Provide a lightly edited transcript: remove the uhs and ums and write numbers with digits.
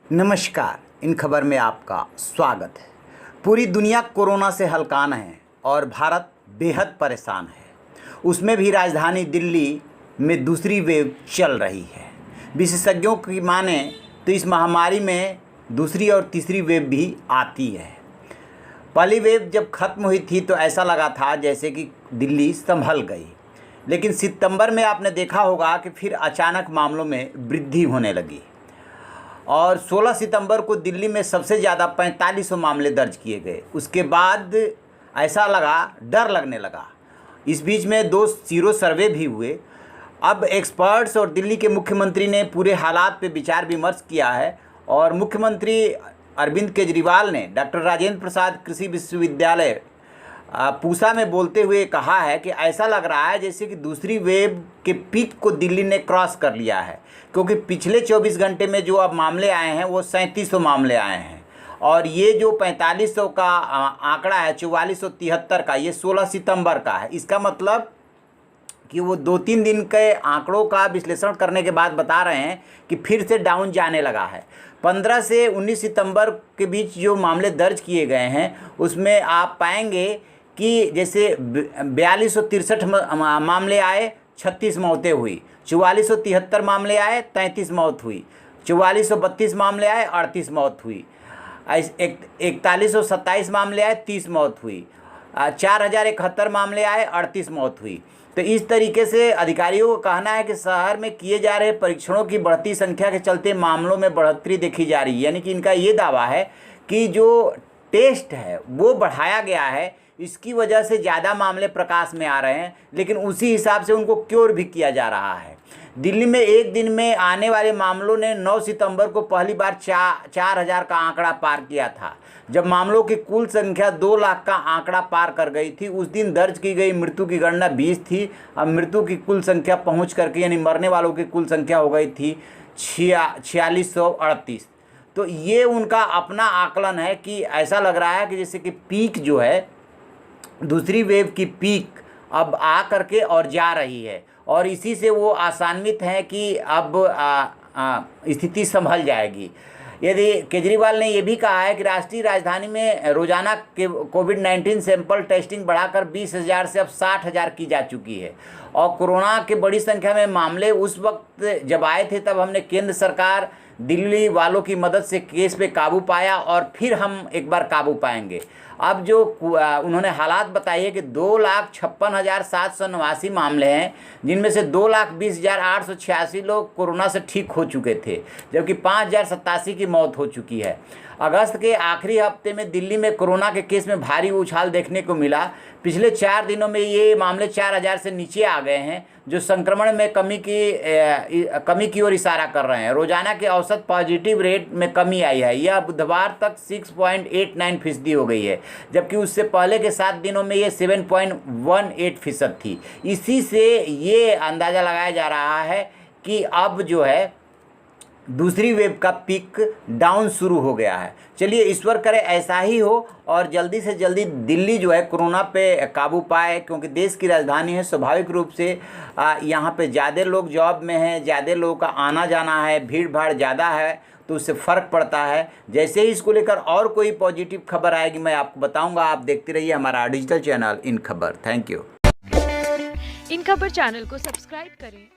नमस्कार, इन खबर में आपका स्वागत है। पूरी दुनिया कोरोना से हलकान है और भारत बेहद परेशान है। उसमें भी राजधानी दिल्ली में दूसरी वेव चल रही है। विशेषज्ञों की माने तो इस महामारी में दूसरी और तीसरी वेव भी आती है। पहली वेव जब ख़त्म हुई थी तो ऐसा लगा था जैसे कि दिल्ली संभल गई, लेकिन सितंबर में आपने देखा होगा कि फिर अचानक मामलों में वृद्धि होने लगी और 16 सितंबर को दिल्ली में सबसे ज़्यादा 4500 मामले दर्ज किए गए। उसके बाद ऐसा लगा, डर लगने लगा। इस बीच में 2 सीरो सर्वे भी हुए। अब एक्सपर्ट्स और दिल्ली के मुख्यमंत्री ने पूरे हालात पे विचार विमर्श किया है और मुख्यमंत्री अरविंद केजरीवाल ने डॉक्टर राजेंद्र प्रसाद कृषि विश्वविद्यालय पूसा में बोलते हुए कहा है कि ऐसा लग रहा है जैसे कि दूसरी वेव के पीक को दिल्ली ने क्रॉस कर लिया है, क्योंकि पिछले 24 घंटे में जो अब मामले आए हैं वो 3700 मामले आए हैं और ये जो 4500 का आंकड़ा है 4473 का, ये 16 सितंबर का है। इसका मतलब कि वो 2-3 दिन के आंकड़ों का विश्लेषण करने के बाद बता रहे हैं कि फिर से डाउन जाने लगा है। 15 से 19 सितंबर के बीच जो मामले दर्ज किए गए हैं उसमें आप पाएंगे कि जैसे 4263 मामले आए, 36 मौतें हुई। 4473 मामले आए, 33 मौत हुई। 4432 मामले आए, 38 मौत हुई। 4127 मामले आए, 30 मौत हुई। 4071 मामले आए, 38 मौत हुई। तो इस तरीके से अधिकारियों का कहना है कि शहर में किए जा रहे परीक्षणों की बढ़ती संख्या के चलते मामलों में बढ़ोतरी देखी जा रही है। यानी कि इनका ये दावा है कि जो टेस्ट है वो बढ़ाया गया है, इसकी वजह से ज़्यादा मामले प्रकाश में आ रहे हैं, लेकिन उसी हिसाब से उनको क्योर भी किया जा रहा है। दिल्ली में एक दिन में आने वाले मामलों ने 9 सितंबर को पहली बार 4000 का आंकड़ा पार किया था, जब मामलों की कुल संख्या 2 लाख का आंकड़ा पार कर गई थी। उस दिन दर्ज की गई मृत्यु की गणना 20 थी। अब मृत्यु की कुल संख्या पहुंच करके यानी मरने वालों की कुल संख्या हो गई थी 4638। तो ये उनका अपना आकलन है कि ऐसा लग रहा है कि जैसे कि पीक जो है, दूसरी वेव की पीक अब आ करके और जा रही है और इसी से वो आशान्वित हैं कि अब स्थिति संभल जाएगी। यदि केजरीवाल ने यह भी कहा है कि राष्ट्रीय राजधानी में रोजाना के कोविड-19 सैंपल टेस्टिंग बढ़ाकर 20,000 से अब 60,000 की जा चुकी है और कोरोना के बड़ी संख्या में मामले उस वक्त जब आए थे तब हमने केंद्र सरकार दिल्ली वालों की मदद से केस पे काबू पाया और फिर हम एक बार काबू पाएंगे। अब जो उन्होंने हालात बताई है कि 2,56,789 मामले हैं, जिनमें से 2,20,886 लोग कोरोना से ठीक हो चुके थे, जबकि 5,087 की मौत हो चुकी है। अगस्त के आखिरी हफ्ते में दिल्ली में कोरोना के केस में भारी उछाल देखने को मिला। पिछले 4 दिनों में ये मामले 4000 से नीचे आ गए हैं, जो संक्रमण में कमी की ओर इशारा कर रहे हैं। रोजाना के औसत पॉजिटिव रेट में कमी आई है, यह बुधवार तक 6.89% हो गई है, जबकि उससे पहले के 7 दिनों में ये 7.18% थी। इसी से ये अंदाज़ा लगाया जा रहा है कि अब जो है दूसरी वेव का पीक डाउन शुरू हो गया है। चलिए ईश्वर करे ऐसा ही हो और जल्दी से जल्दी दिल्ली जो है कोरोना पे काबू पाए, क्योंकि देश की राजधानी है। स्वाभाविक रूप से यहाँ पे ज़्यादा लोग जॉब में हैं, ज़्यादा लोगों का आना जाना है, भीड़ भाड़ ज़्यादा है, तो उससे फ़र्क पड़ता है। जैसे ही इसको लेकर और कोई पॉजिटिव खबर आएगी मैं आपको बताऊँगा। आप देखते रहिए हमारा डिजिटल चैनल इन खबर। Thank you. इन खबर चैनल को सब्सक्राइब करें